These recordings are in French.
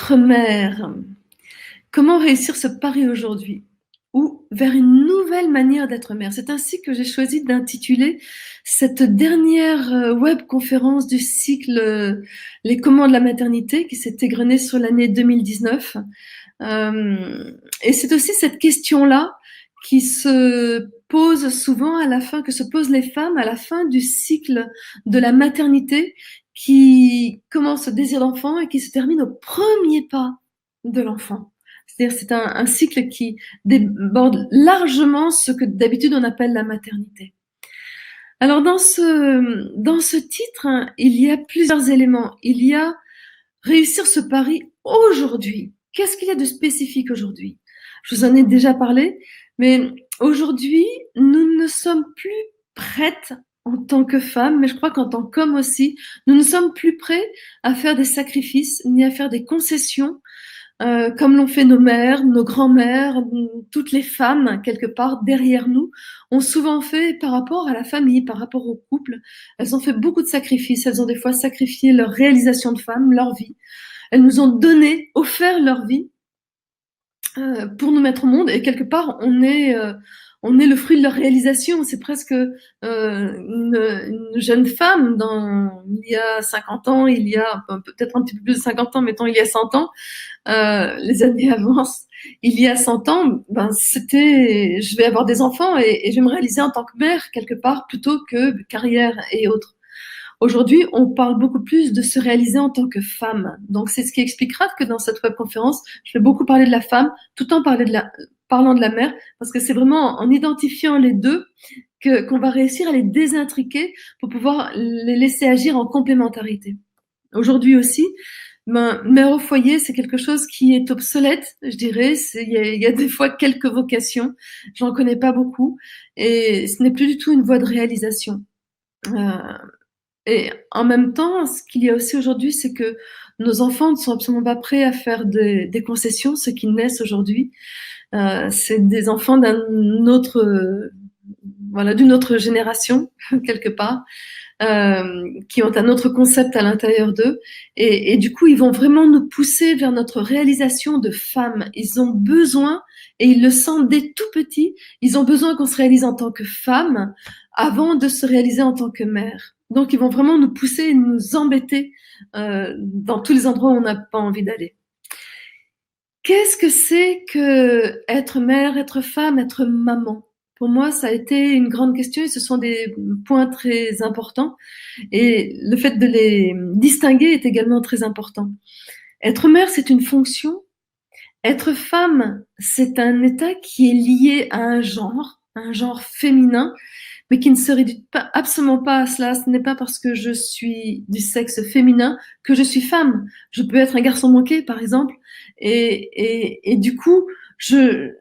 Être mère, comment réussir ce pari aujourd'hui? Ou vers une nouvelle manière d'être mère? C'est ainsi que j'ai choisi d'intituler cette dernière webconférence du cycle Les Comment de la maternité qui s'est égrenée sur l'année 2019. Et c'est aussi cette question-là qui se pose souvent à la fin, que se posent les femmes à la fin du cycle de la maternité, qui commence au désir d'enfant et qui se termine au premier pas de l'enfant. C'est-à-dire c'est un cycle qui déborde largement ce que d'habitude on appelle la maternité. Alors dans ce titre, hein, il y a plusieurs éléments. Il y a réussir ce pari aujourd'hui. Qu'est-ce qu'il y a de spécifique aujourd'hui? Je vous en ai déjà parlé, mais aujourd'hui, nous ne sommes plus prêtes en tant que femmes, mais je crois qu'en tant qu'hommes aussi, nous ne sommes plus prêts à faire des sacrifices ni à faire des concessions comme l'ont fait nos mères, nos grands-mères, toutes les femmes, quelque part, derrière nous, ont souvent fait par rapport à la famille, par rapport au couple. Elles ont fait beaucoup de sacrifices. Elles ont des fois sacrifié leur réalisation de femme, leur vie. Elles nous ont donné, offert leur vie pour nous mettre au monde. Et quelque part, on est le fruit de leur réalisation. C'est presque une jeune femme il y a 50 ans, il y a peut-être un petit peu plus de 50 ans, mettons il y a 100 ans, les années avancent. Il y a 100 ans, ben c'était, je vais avoir des enfants et je vais me réaliser en tant que mère quelque part plutôt que carrière et autres. Aujourd'hui, on parle beaucoup plus de se réaliser en tant que femme. Donc, c'est ce qui expliquera que dans cette webconférence, je vais beaucoup parler de la femme, tout en parlant de la mère, parce que c'est vraiment en identifiant les deux qu'on va réussir à les désintriquer pour pouvoir les laisser agir en complémentarité. Aujourd'hui aussi, mère au foyer, c'est quelque chose qui est obsolète, je dirais. Il y a des fois quelques vocations, j'en connais pas beaucoup, et ce n'est plus du tout une voie de réalisation. Et en même temps, ce qu'il y a aussi aujourd'hui, c'est que nos enfants ne sont absolument pas prêts à faire des concessions, ceux qui naissent aujourd'hui. C'est des enfants d'une autre génération, quelque part, qui ont un autre concept à l'intérieur d'eux. Et du coup, ils vont vraiment nous pousser vers notre réalisation de femme. Ils ont besoin, et ils le sentent dès tout petit, ils ont besoin qu'on se réalise en tant que femme avant de se réaliser en tant que mère. Donc, ils vont vraiment nous pousser et nous embêter dans tous les endroits où on n'a pas envie d'aller. Qu'est-ce que c'est que être mère, être femme, être maman? Pour moi, ça a été une grande question et ce sont des points très importants. Et le fait de les distinguer est également très important. Être mère, c'est une fonction. Être femme, c'est un état qui est lié à un genre féminin, mais qui ne se réduit absolument pas à cela. Ce n'est pas parce que je suis du sexe féminin que je suis femme. Je peux être un garçon manqué, par exemple, et du coup, je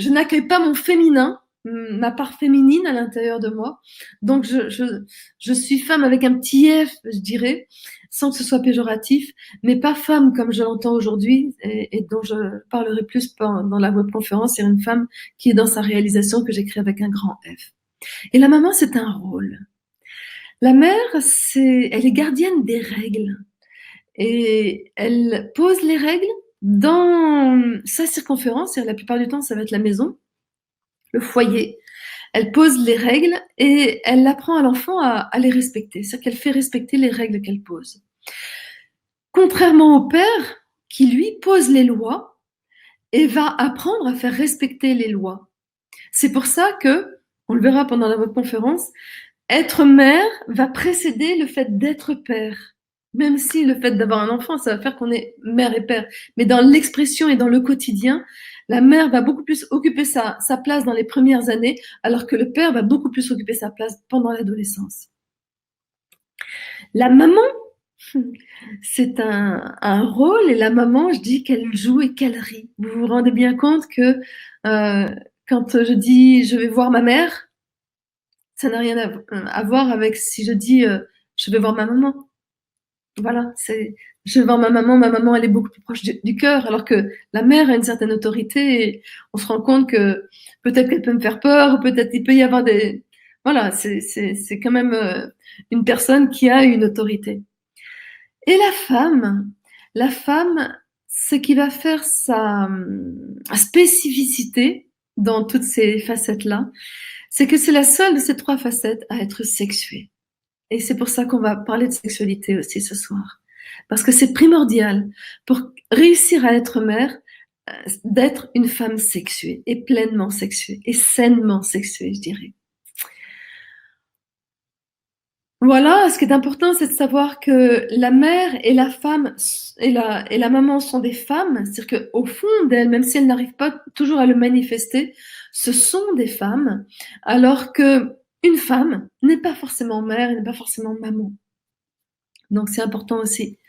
n'accueille pas mon féminin, ma part féminine à l'intérieur de moi. Donc, je suis femme avec un petit F, je dirais, sans que ce soit péjoratif, mais pas femme comme je l'entends aujourd'hui et dont je parlerai plus dans la webconférence. C'est une femme qui est dans sa réalisation que j'écris avec un grand F. Et la maman, c'est un rôle. La mère, elle est gardienne des règles et elle pose les règles dans sa circonférence. Et la plupart du temps, ça va être la maison, le foyer. Elle pose les règles et elle apprend à l'enfant à les respecter. C'est-à-dire qu'elle fait respecter les règles qu'elle pose. Contrairement au père qui, lui, pose les lois et va apprendre à faire respecter les lois. C'est pour ça que, on le verra pendant la conférence, être mère va précéder le fait d'être père. Même si le fait d'avoir un enfant, ça va faire qu'on est mère et père. Mais dans l'expression et dans le quotidien, la mère va beaucoup plus occuper sa place dans les premières années, alors que le père va beaucoup plus occuper sa place pendant l'adolescence. La maman, c'est un rôle, et la maman, je dis qu'elle joue et qu'elle rit. Vous vous rendez bien compte que quand je dis je vais voir ma mère, ça n'a rien à voir avec si je dis je vais voir ma maman. Voilà, je vais voir ma maman elle est beaucoup plus proche du cœur, alors que la mère a une certaine autorité et on se rend compte que peut-être qu'elle peut me faire peur, ou peut-être il peut y avoir des... Voilà, c'est quand même une personne qui a une autorité. Et La femme, ce qui va faire sa spécificité dans toutes ces facettes-là, c'est que c'est la seule de ces 3 facettes à être sexuée. Et c'est pour ça qu'on va parler de sexualité aussi ce soir. Parce que c'est primordial pour réussir à être mère, d'être une femme sexuée et pleinement sexuée et sainement sexuée, je dirais. Voilà, ce qui est important, c'est de savoir que la mère et la femme et la maman sont des femmes, c'est-à-dire qu'au fond d'elles, même si elles n'arrivent pas toujours à le manifester, ce sont des femmes, alors que une femme n'est pas forcément mère, n'est pas forcément maman. Donc c'est important aussi.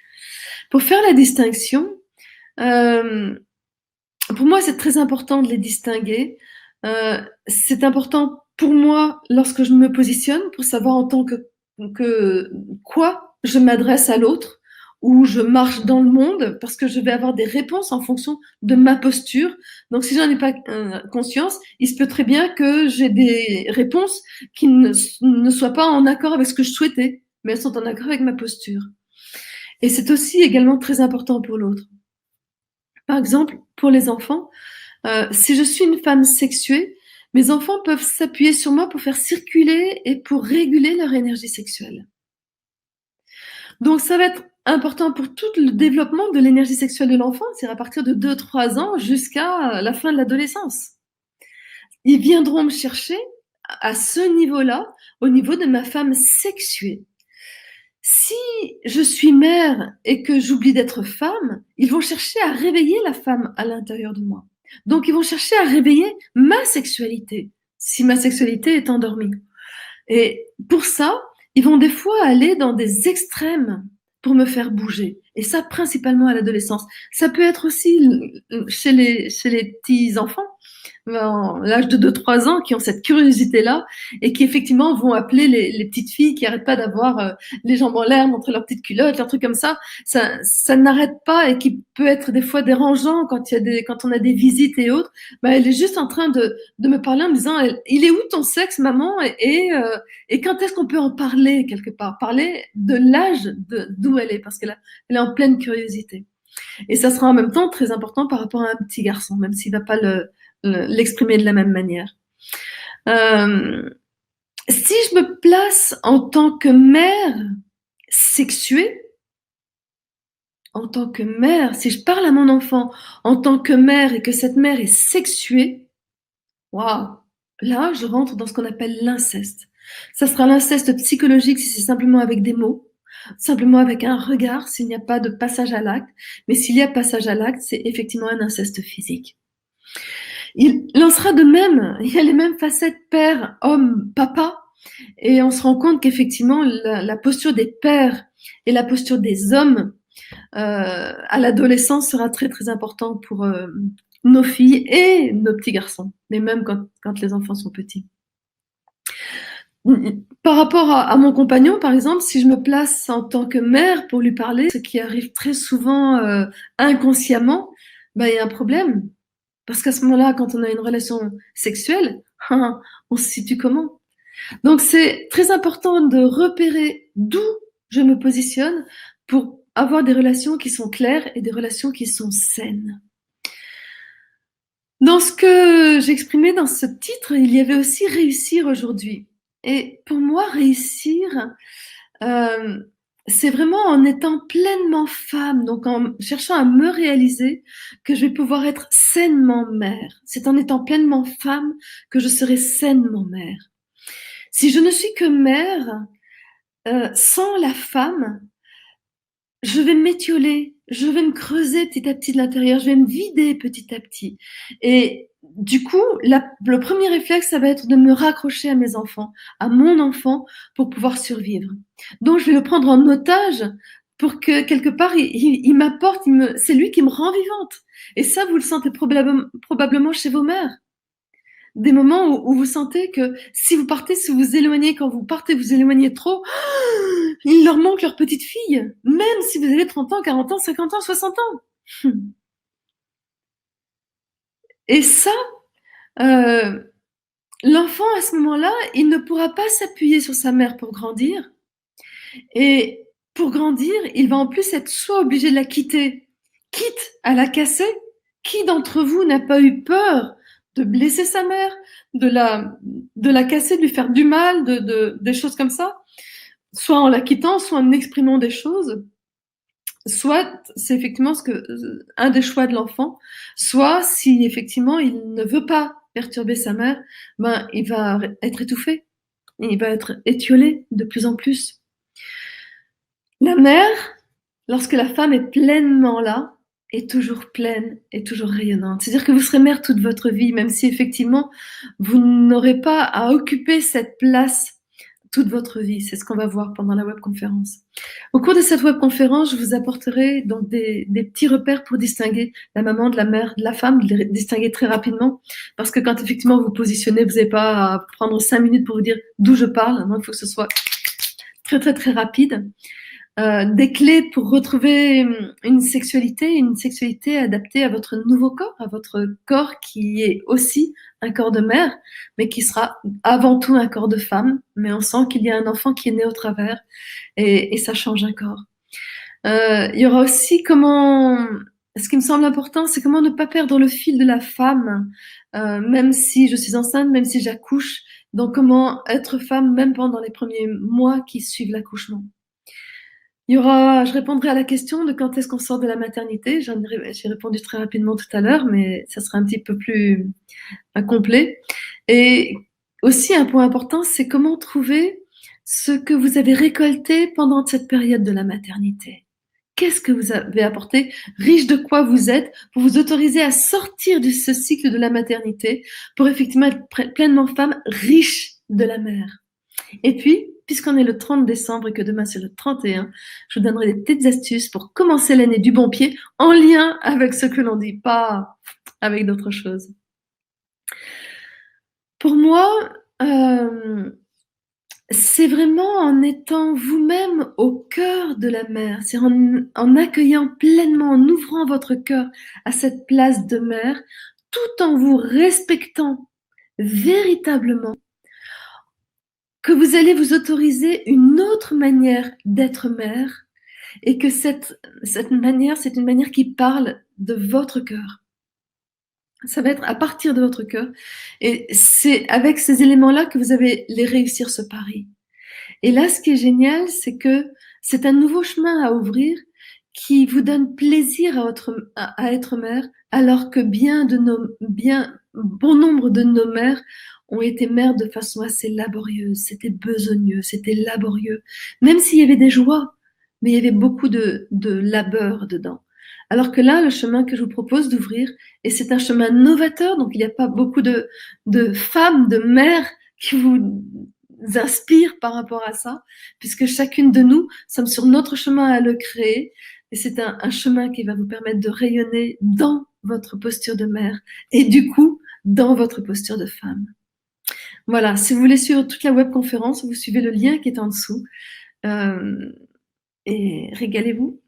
Pour faire la distinction, euh, pour moi c'est très important de les distinguer. C'est important pour moi lorsque je me positionne pour savoir en tant que quoi je m'adresse à l'autre ou je marche dans le monde parce que je vais avoir des réponses en fonction de ma posture. Donc si j'en ai pas conscience, il se peut très bien que j'ai des réponses qui ne soient pas en accord avec ce que je souhaitais, mais elles sont en accord avec ma posture. Et c'est aussi également très important pour l'autre. Par exemple, pour les enfants, si je suis une femme sexuée, mes enfants peuvent s'appuyer sur moi pour faire circuler et pour réguler leur énergie sexuelle. Donc ça va être important pour tout le développement de l'énergie sexuelle de l'enfant, c'est à partir de 2-3 ans jusqu'à la fin de l'adolescence. Ils viendront me chercher à ce niveau-là, au niveau de ma femme sexuée. Si je suis mère et que j'oublie d'être femme, ils vont chercher à réveiller la femme à l'intérieur de moi. Donc ils vont chercher à réveiller ma sexualité, si ma sexualité est endormie. Et pour ça, ils vont des fois aller dans des extrêmes pour me faire bouger. Et ça, principalement à l'adolescence. Ça peut être aussi chez les petits enfants l'âge de 2-3 ans qui ont cette curiosité-là et qui effectivement vont appeler les petites filles qui arrêtent pas d'avoir les jambes en l'air, montrer leurs petites culottes, leurs trucs comme ça. Ça n'arrête pas et qui peut être des fois dérangeant quand on a des visites et autres. Bah, elle est juste en train de me parler en me disant, il est où ton sexe, maman? Et quand est-ce qu'on peut en parler quelque part? Parler de l'âge d'où elle est, parce elle est en pleine curiosité. Et ça sera en même temps très important par rapport à un petit garçon, même s'il va pas l'exprimer de la même manière. Euh, si je me place en tant que mère sexuée, en tant que mère, si je parle à mon enfant en tant que mère et que cette mère est sexuée, waouh, là je rentre dans ce qu'on appelle l'inceste. Ça sera l'inceste psychologique si c'est simplement avec des mots, simplement avec un regard, s'il n'y a pas de passage à l'acte. Mais s'il y a passage à l'acte, c'est effectivement un inceste physique. Il en sera de même, il y a les mêmes facettes père, homme, papa, et on se rend compte qu'effectivement la posture des pères et la posture des hommes à l'adolescence sera très très important pour nos filles et nos petits garçons, mais même quand les enfants sont petits. Par rapport à mon compagnon, par exemple, si je me place en tant que mère pour lui parler, ce qui arrive très souvent inconsciemment, ben, il y a un problème. Parce qu'à ce moment-là, quand on a une relation sexuelle, on se situe comment? Donc c'est très important de repérer d'où je me positionne pour avoir des relations qui sont claires et des relations qui sont saines. Dans ce que j'exprimais dans ce titre, il y avait aussi réussir aujourd'hui. Et pour moi, réussir, euh, c'est vraiment en étant pleinement femme, donc en cherchant à me réaliser que je vais pouvoir être sainement mère. C'est en étant pleinement femme que je serai sainement mère. Si je ne suis que mère, sans la femme, je vais m'étioler, je vais me creuser petit à petit de l'intérieur, je vais me vider petit à petit. Et du coup, le premier réflexe, ça va être de me raccrocher à mes enfants, à mon enfant, pour pouvoir survivre. Donc, je vais le prendre en otage pour que quelque part, il m'apporte, c'est lui qui me rend vivante. Et ça, vous le sentez probablement chez vos mères. Des moments où vous sentez que si vous partez, si vous vous éloignez, quand vous partez, vous éloignez trop, il leur manque leur petite fille, même si vous avez 30 ans, 40 ans, 50 ans, 60 ans. Et ça, euh, l'enfant à ce moment-là, il ne pourra pas s'appuyer sur sa mère pour grandir. Et pour grandir, il va en plus être soit obligé de la quitter, quitte à la casser. Qui d'entre vous n'a pas eu peur de blesser sa mère, de la casser, de lui faire du mal, des choses comme ça, soit en la quittant, soit en exprimant des choses, soit c'est effectivement un des choix de l'enfant, soit si effectivement il ne veut pas perturber sa mère, ben il va être étouffé, il va être étiolé de plus en plus. La mère, lorsque la femme est pleinement là, est toujours pleine, est toujours rayonnante. C'est-à-dire que vous serez mère toute votre vie, même si effectivement vous n'aurez pas à occuper cette place toute votre vie. C'est ce qu'on va voir pendant la webconférence. Au cours de cette webconférence, je vous apporterai donc des petits repères pour distinguer la maman de la mère, de la femme, de les distinguer très rapidement. Parce que quand effectivement vous positionnez, vous n'avez pas à prendre 5 minutes pour vous dire d'où je parle. Non, il faut que ce soit très très très rapide. Des clés pour retrouver une sexualité adaptée à votre nouveau corps, à votre corps qui est aussi un corps de mère, mais qui sera avant tout un corps de femme. Mais on sent qu'il y a un enfant qui est né au travers et ça change un corps. Il y aura aussi ce qui me semble important, c'est comment ne pas perdre le fil de la femme, même si je suis enceinte, même si j'accouche. Donc comment être femme même pendant les premiers mois qui suivent l'accouchement. Je répondrai à la question de quand est-ce qu'on sort de la maternité. J'ai répondu très rapidement tout à l'heure, mais ça sera un petit peu plus complet. Et aussi, un point important, c'est comment trouver ce que vous avez récolté pendant cette période de la maternité. Qu'est-ce que vous avez apporté, riche de quoi vous êtes, pour vous autoriser à sortir de ce cycle de la maternité, pour effectivement être pleinement femme, riche de la mère. Et puis, puisqu'on est le 30 décembre et que demain c'est le 31, je vous donnerai des petites astuces pour commencer l'année du bon pied en lien avec ce que l'on dit, pas avec d'autres choses. Pour moi, c'est vraiment en étant vous-même au cœur de la mère, c'est en accueillant pleinement, en ouvrant votre cœur à cette place de mère, tout en vous respectant véritablement, que vous allez vous autoriser une autre manière d'être mère et que cette manière, c'est une manière qui parle de votre cœur. Ça va être à partir de votre cœur et c'est avec ces éléments-là que vous allez réussir ce pari. Et là, ce qui est génial, c'est que c'est un nouveau chemin à ouvrir qui vous donne plaisir à être mère, alors que bon nombre de nos mères ont été mères de façon assez laborieuse. C'était besogneux, c'était laborieux. Même s'il y avait des joies, mais il y avait beaucoup de labeur dedans. Alors que là, le chemin que je vous propose d'ouvrir, et c'est un chemin novateur, donc il n'y a pas beaucoup de femmes, de mères qui vous inspirent par rapport à ça, puisque chacune de nous sommes sur notre chemin à le créer. Et c'est un chemin qui va vous permettre de rayonner dans votre posture de mère et du coup, dans votre posture de femme. Voilà, si vous voulez suivre toute la webconférence, vous suivez le lien qui est en dessous. Et régalez-vous.